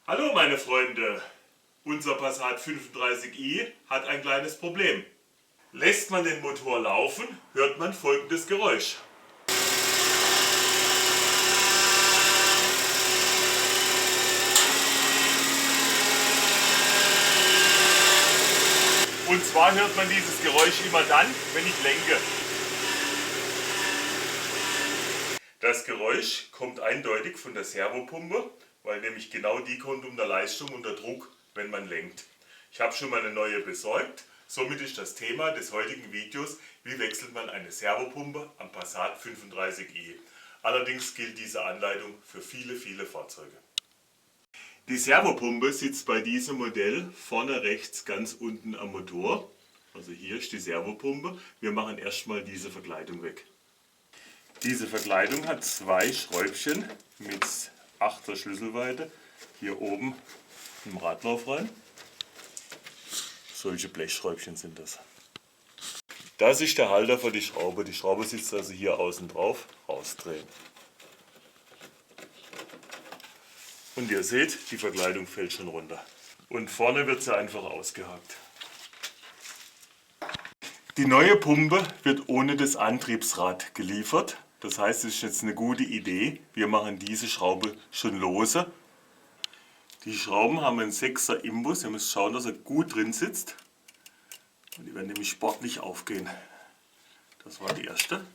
Hallo meine Freunde, unser Passat 35i hat ein kleines Problem. Lässt man den Motor laufen, hört man folgendes Geräusch. Und zwar hört man dieses Geräusch immer dann, wenn ich lenke. Das Geräusch kommt eindeutig von der Servopumpe, weil nämlich genau die kommt unter Leistung, unter Druck, wenn man lenkt. Ich habe schon mal eine neue besorgt, somit ist das Thema des heutigen Videos, wie wechselt man eine Servopumpe am Passat 35i. Allerdings gilt diese Anleitung für viele Fahrzeuge. Die Servopumpe sitzt bei diesem Modell vorne rechts ganz unten am Motor. Also hier ist die Servopumpe. Wir machen erstmal diese Verkleidung weg. Diese Verkleidung hat zwei Schräubchen mit 8er Schlüsselweite hier oben im Radlauf rein. Solche Blechschräubchen sind das. Das ist der Halter für die Schraube. Die Schraube sitzt also hier außen drauf. Rausdrehen. Und ihr seht, die Verkleidung fällt schon runter. Und vorne wird sie einfach ausgehakt. Die neue Pumpe wird ohne das Antriebsrad geliefert. Das heißt, es ist jetzt eine gute Idee. Wir machen diese Schraube schon lose. Die Schrauben haben einen 6er Imbus. Ihr müsst schauen, dass er gut drin sitzt. Und die werden nämlich sportlich aufgehen. Das war die erste.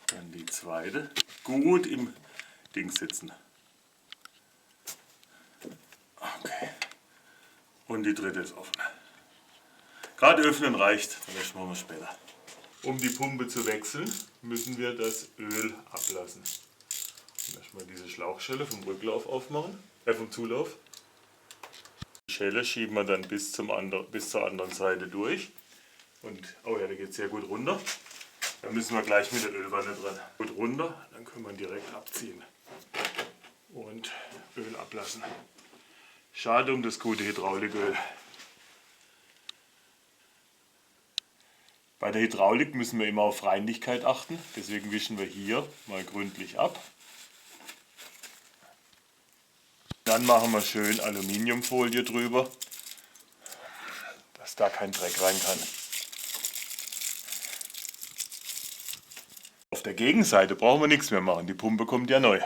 Dann die zweite. Gut im Ding sitzen. Okay. Und die dritte ist offen. Gerade öffnen reicht, den Rest machen wir später. Um die Pumpe zu wechseln, müssen wir das Öl ablassen. Erstmal diese Schlauchschelle vom Rücklauf aufmachen, vom Zulauf. Die Schelle schieben wir dann bis zur anderen Seite durch. Und, oh ja, der geht sehr gut runter. Dann müssen wir gleich mit der Ölwanne dran. Gut runter, dann können wir ihn direkt abziehen. Und Öl ablassen. Schade um das gute Hydrauliköl. Bei der Hydraulik müssen wir immer auf Reinlichkeit achten, deswegen wischen wir hier mal gründlich ab. Dann machen wir schön Aluminiumfolie drüber, dass da kein Dreck rein kann. Auf der Gegenseite brauchen wir nichts mehr machen, die Pumpe kommt ja neu.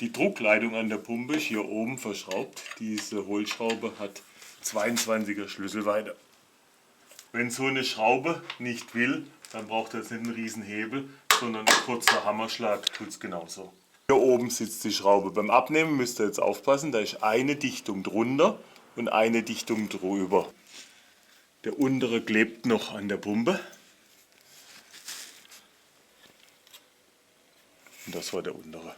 Die Druckleitung an der Pumpe ist hier oben verschraubt. Diese Hohlschraube hat 22er Schlüsselweite. Wenn so eine Schraube nicht will, dann braucht er jetzt nicht einen riesen Hebel, sondern ein kurzer Hammerschlag tut es genauso. Hier oben sitzt die Schraube. Beim Abnehmen müsst ihr jetzt aufpassen, da ist eine Dichtung drunter und eine Dichtung drüber. Der untere klebt noch an der Pumpe. Und das war der untere.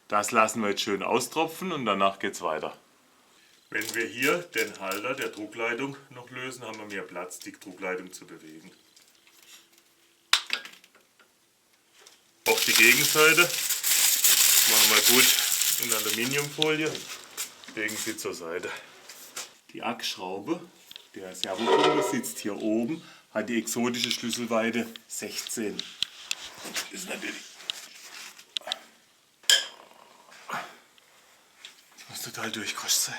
Das lassen wir jetzt schön austropfen und danach geht es weiter. Wenn wir hier den Halter der Druckleitung noch lösen, haben wir mehr Platz, die Druckleitung zu bewegen. Auf die Gegenseite machen wir gut in Aluminiumfolie, legen sie zur Seite. Die Achsschraube der Servopumpe sitzt hier oben, hat die exotische Schlüsselweite 16. Das ist natürlich total durchgerutscht sein.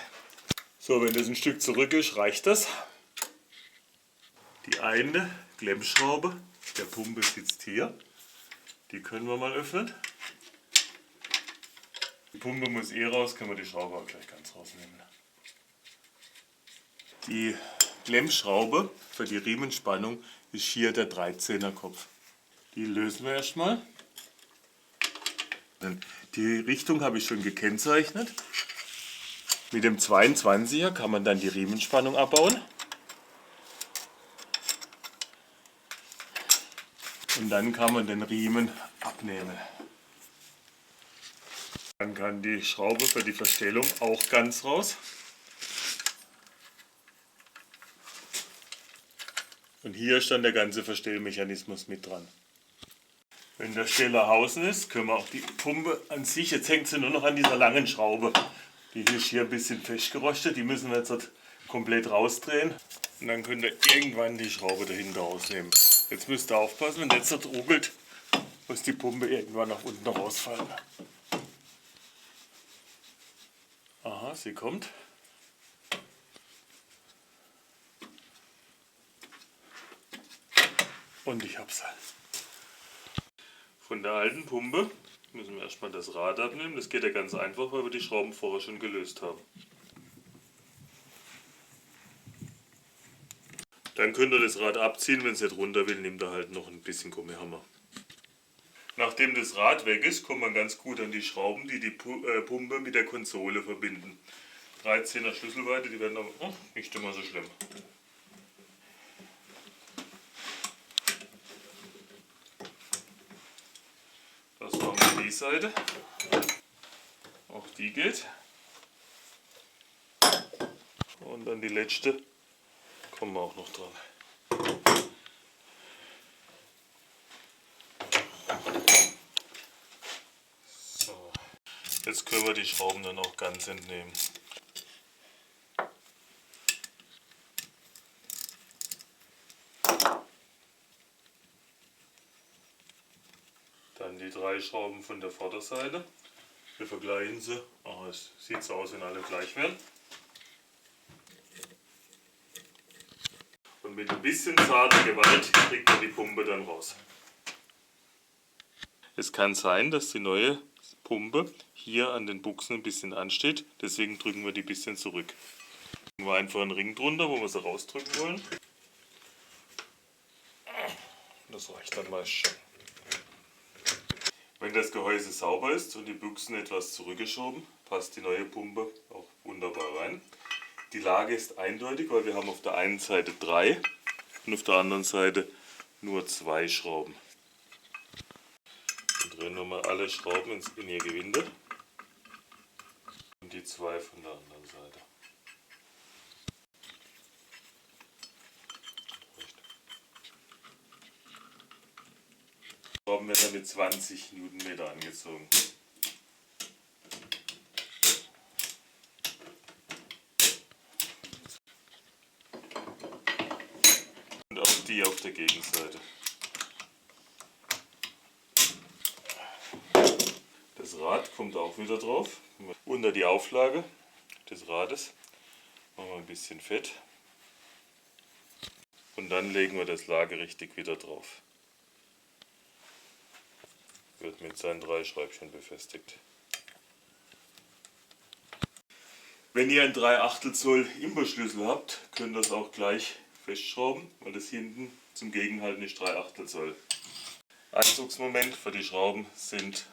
So, wenn das ein Stück zurück ist, reicht das. Die eine Klemmschraube der Pumpe sitzt hier. Die können wir mal öffnen. Die Pumpe muss raus, können wir die Schraube auch gleich ganz rausnehmen. Die Klemmschraube für die Riemenspannung ist hier der 13er Kopf. Die lösen wir erstmal. Die Richtung habe ich schon gekennzeichnet. Mit dem 22er kann man dann die Riemenspannung abbauen. Und dann kann man den Riemen abnehmen. Dann kann die Schraube für die Verstellung auch ganz raus. Und hier ist dann der ganze Verstellmechanismus mit dran. Wenn der Steller außen ist, können wir auch die Pumpe an sich, jetzt hängt sie nur noch an dieser langen Schraube. Die ist hier ein bisschen festgerostet, die müssen wir jetzt komplett rausdrehen. Und dann könnt ihr irgendwann die Schraube dahinter rausnehmen. Jetzt müsst ihr aufpassen, wenn das jetzt ruckelt, muss die Pumpe irgendwann nach unten rausfallen. Aha, sie kommt. Und ich hab's. Von der alten Pumpe müssen wir erstmal das Rad abnehmen. Das geht ja ganz einfach, weil wir die Schrauben vorher schon gelöst haben. Dann könnt ihr das Rad abziehen, wenn es nicht runter will, nehmt ihr halt noch ein bisschen Gummihammer. Nachdem das Rad weg ist, kommt man ganz gut an die Schrauben, die die Pumpe mit der Konsole verbinden. 13er Schlüsselweite, die werden aber nicht immer so schlimm. Das machen wir die Seite. Auch die geht. Und dann die letzte kommen wir auch noch dran. So. Jetzt können wir die Schrauben dann auch ganz entnehmen. Dann die 3 Schrauben von der Vorderseite. Wir vergleichen sie. Oh, es sieht so aus, wenn alle gleich wären. Und mit ein bisschen zarter Gewalt kriegt man die Pumpe dann raus. Es kann sein, dass die neue Pumpe hier an den Buchsen ein bisschen ansteht. Deswegen drücken wir die ein bisschen zurück. Drücken wir einfach einen Ring drunter, wo wir sie rausdrücken wollen. Das reicht dann meist schon. Wenn das Gehäuse sauber ist und die Büchsen etwas zurückgeschoben, passt die neue Pumpe auch wunderbar rein. Die Lage ist eindeutig, weil wir haben auf der einen Seite 3 und auf der anderen Seite nur 2 Schrauben. Wir drehen nochmal alle Schrauben in ihr Gewinde und die 2 von der anderen Seite. Die Schrauben werden mit 20 Newtonmeter angezogen. Und auch die auf der Gegenseite. Das Rad kommt auch wieder drauf. Unter die Auflage des Rades machen wir ein bisschen Fett. Und dann legen wir das Lagerrichtig wieder drauf. Wird mit seinen 3 Schräubchen befestigt. Wenn ihr einen 3/8 Zoll Imbusschlüssel habt, könnt ihr das auch gleich festschrauben, weil das hinten zum Gegenhalten ist 3/8 Zoll. Einzugsmoment für die Schrauben sind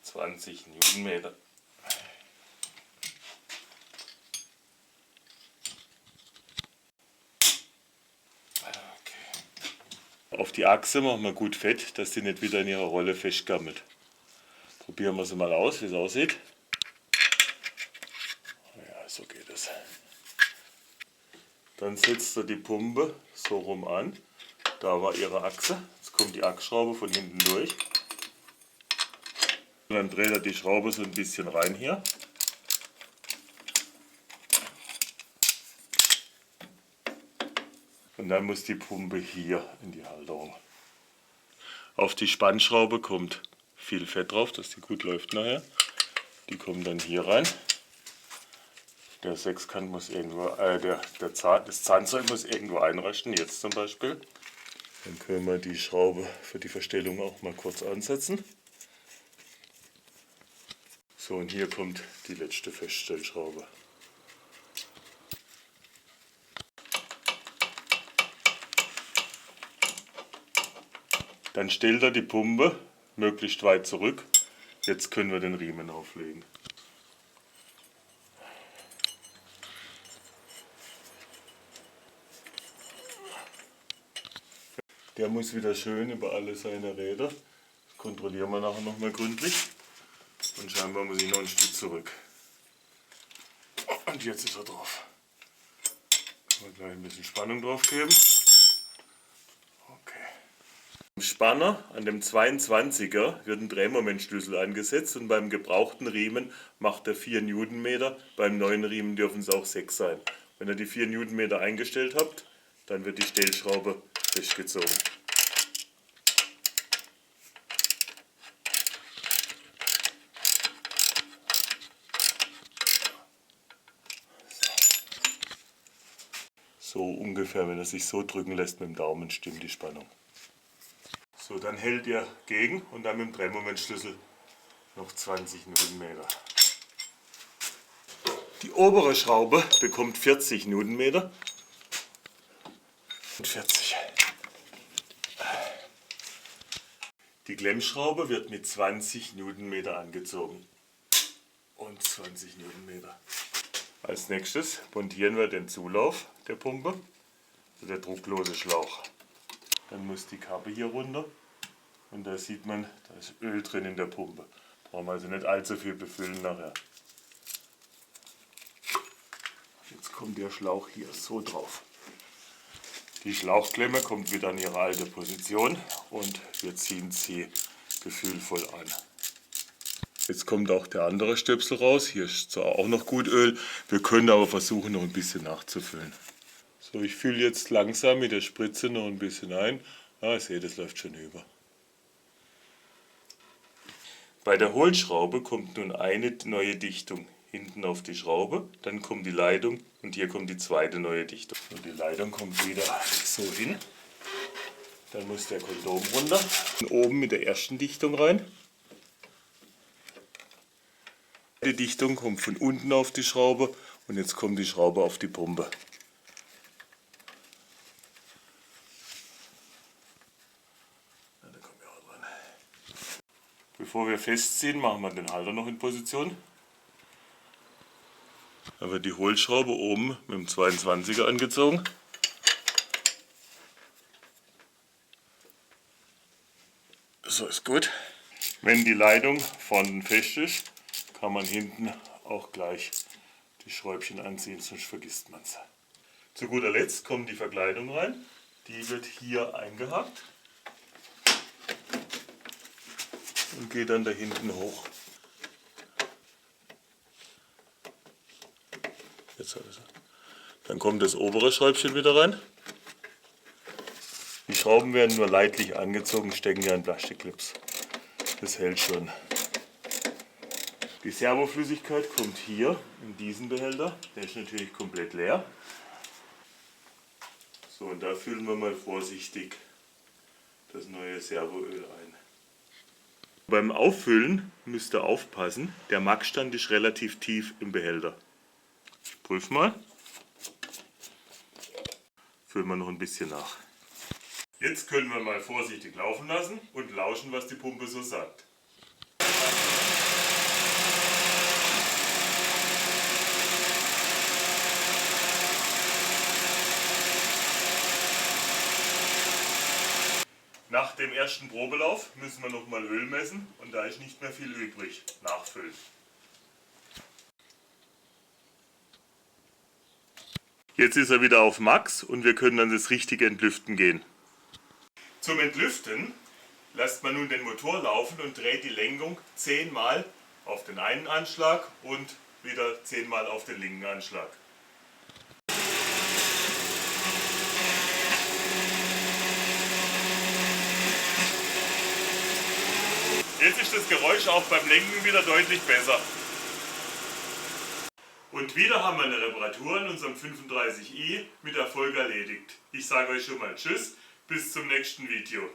20 Newtonmeter. Auf die Achse machen wir gut Fett, dass sie nicht wieder in ihrer Rolle festgammelt. Probieren wir sie mal aus, wie es aussieht. Ja, so geht es. Dann setzt ihr die Pumpe so rum an. Da war ihre Achse. Jetzt kommt die Achsschraube von hinten durch. Und dann dreht er die Schraube so ein bisschen rein hier. Und dann muss die Pumpe hier in die Halterung. Auf die Spannschraube kommt viel Fett drauf, dass die gut läuft nachher. Die kommt dann hier rein. Der Sechskant muss irgendwo, das Zahnzeug muss irgendwo einrasten, jetzt zum Beispiel. Dann können wir die Schraube für die Verstellung auch mal kurz ansetzen. So, und hier kommt die letzte Feststellschraube. Dann stellt er die Pumpe möglichst weit zurück. Jetzt können wir den Riemen auflegen. Der muss wieder schön über alle seine Räder. Das kontrollieren wir nachher nochmal gründlich. Und scheinbar muss ich noch ein Stück zurück. Und jetzt ist er drauf. Können wir gleich ein bisschen Spannung drauf geben. Okay. Im Spanner an dem 22er wird ein Drehmomentschlüssel angesetzt und beim gebrauchten Riemen macht er 4 Newtonmeter. Beim neuen Riemen dürfen es auch 6 sein. Wenn ihr die 4 Newtonmeter eingestellt habt, dann wird die Stellschraube festgezogen. So ungefähr, wenn er sich so drücken lässt mit dem Daumen, stimmt die Spannung. So, dann hält ihr gegen und dann mit dem Drehmomentschlüssel noch 20 Newtonmeter. Die obere Schraube bekommt 40 Newtonmeter und 40. Die Klemmschraube wird mit 20 Newtonmeter angezogen und 20 Newtonmeter. Als nächstes montieren wir den Zulauf der Pumpe, also der drucklose Schlauch. Dann muss die Kappe hier runter und da sieht man, da ist Öl drin in der Pumpe. Brauchen wir also nicht allzu viel befüllen nachher. Jetzt kommt der Schlauch hier so drauf. Die Schlauchklemme kommt wieder an ihre alte Position und wir ziehen sie gefühlvoll an. Jetzt kommt auch der andere Stöpsel raus. Hier ist zwar auch noch gut Öl, wir können aber versuchen noch ein bisschen nachzufüllen. So, ich fülle jetzt langsam mit der Spritze noch ein bisschen ein. Ah, ich sehe, das läuft schon über. Bei der Hohlschraube kommt nun eine neue Dichtung hinten auf die Schraube, dann kommt die Leitung und hier kommt die zweite neue Dichtung. Und die Leitung kommt wieder so hin. Dann muss der Kondom runter. Und oben mit der ersten Dichtung rein. Die Dichtung kommt von unten auf die Schraube und jetzt kommt die Schraube auf die Pumpe. Ja, da kommen wir auch dran. Bevor wir festziehen, machen wir den Halter noch in Position. Da wird die Hohlschraube oben mit dem 22er angezogen. So ist gut. Wenn die Leitung vorne fest ist, kann man hinten auch gleich die Schräubchen anziehen, sonst vergisst man es. Zu guter Letzt kommt die Verkleidung rein. Die wird hier eingehakt und geht dann da hinten hoch. Jetzt hat es. Dann kommt das obere Schräubchen wieder rein. Die Schrauben werden nur leidlich angezogen, stecken ja in Plastikclips. Das hält schon. Die Servoflüssigkeit kommt hier in diesen Behälter. Der ist natürlich komplett leer. So, und da füllen wir mal vorsichtig das neue Servoöl ein. Beim Auffüllen müsst ihr aufpassen, der Max-Stand ist relativ tief im Behälter. Ich prüfe mal. Füllen wir noch ein bisschen nach. Jetzt können wir mal vorsichtig laufen lassen und lauschen, was die Pumpe so sagt. Nach dem ersten Probelauf müssen wir nochmal Öl messen und da ist nicht mehr viel übrig. Nachfüllen. Jetzt ist er wieder auf Max und wir können dann das richtige Entlüften gehen. Zum Entlüften lässt man nun den Motor laufen und dreht die Lenkung 10 Mal auf den einen Anschlag und wieder 10 Mal auf den linken Anschlag. Jetzt ist das Geräusch auch beim Lenken wieder deutlich besser. Und wieder haben wir eine Reparatur in unserem 35i mit Erfolg erledigt. Ich sage euch schon mal Tschüss, bis zum nächsten Video.